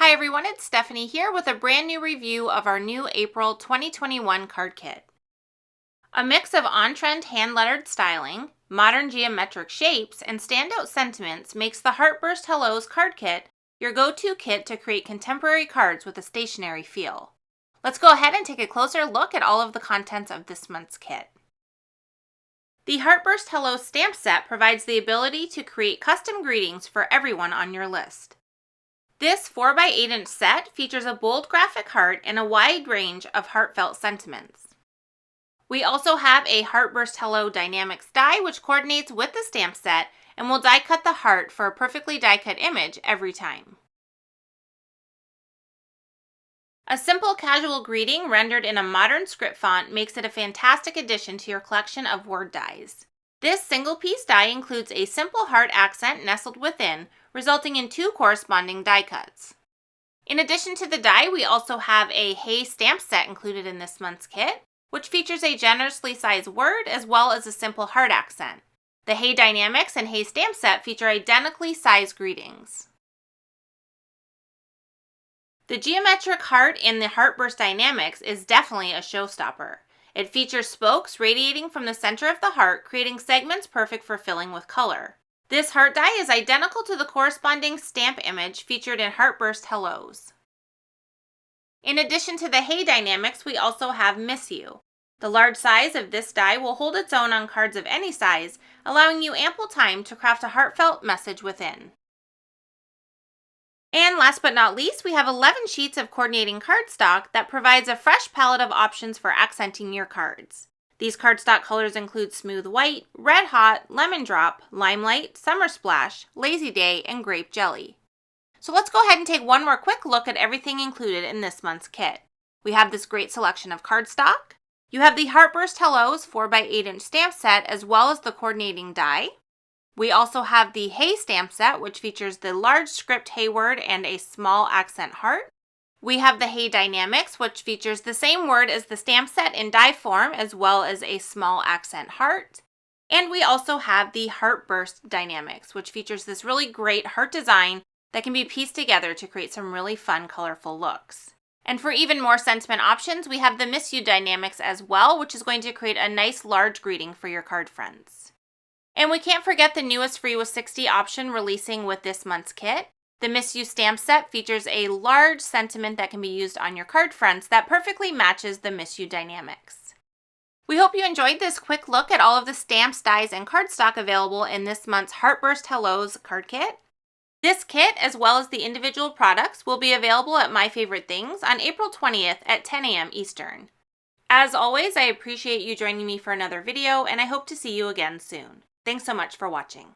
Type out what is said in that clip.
Hi everyone, it's Stephanie here with a brand new review of our new April 2021 card kit. A mix of on-trend hand-lettered styling, modern geometric shapes, and standout sentiments makes the Heartburst Hellos card kit your go-to kit to create contemporary cards with a stationary feel. Let's go ahead and take a closer look at all of the contents of this month's kit. The Heartburst Hellos stamp set provides the ability to create custom greetings for everyone on your list. This 4x8" set features a bold graphic heart and a wide range of heartfelt sentiments. We also have a Heartburst Hello Dynamics die which coordinates with the stamp set and will die cut the heart for a perfectly die cut image every time. A simple casual greeting rendered in a modern script font makes it a fantastic addition to your collection of word dies. This single piece die includes a simple heart accent nestled within, resulting in 2 corresponding die cuts. In addition to the die, we also have a Hey stamp set included in this month's kit, which features a generously sized word as well as a simple heart accent. The Hey Dynamics and Hey stamp set feature identically sized greetings. The geometric heart in the Heartburst Dynamics is definitely a showstopper. It features spokes radiating from the center of the heart, creating segments perfect for filling with color. This heart die is identical to the corresponding stamp image featured in Heartburst Hellos. In addition to the Hey Dynamics, we also have Misu. The large size of this die will hold its own on cards of any size, allowing you ample time to craft a heartfelt message within. And last but not least, we have 11 sheets of coordinating cardstock that provides a fresh palette of options for accenting your cards. These cardstock colors include Smooth White, Red Hot, Lemon Drop, Limelight, Summer Splash, Lazy Day, and Grape Jelly. So let's go ahead and take one more quick look at everything included in this month's kit. We have this great selection of cardstock. You have the Heartburst Hellos 4x8" stamp set as well as the coordinating die. We also have the Hey stamp set, which features the large script Hey word and a small accent heart. We have the Hey Dynamics, which features the same word as the stamp set in die form, as well as a small accent heart. And we also have the Heartburst Dynamics, which features this really great heart design that can be pieced together to create some really fun, colorful looks. And for even more sentiment options, we have the Misu Dynamics as well, which is going to create a nice large greeting for your card friends. And we can't forget the newest free with 60 option releasing with this month's kit. The Misu stamp set features a large sentiment that can be used on your card fronts that perfectly matches the Misu Dynamics. We hope you enjoyed this quick look at all of the stamps, dies, and cardstock available in this month's Heartburst Hellos card kit. This kit, as well as the individual products, will be available at My Favorite Things on April 20th at 10 a.m. Eastern. As always, I appreciate you joining me for another video, and I hope to see you again soon. Thanks so much for watching.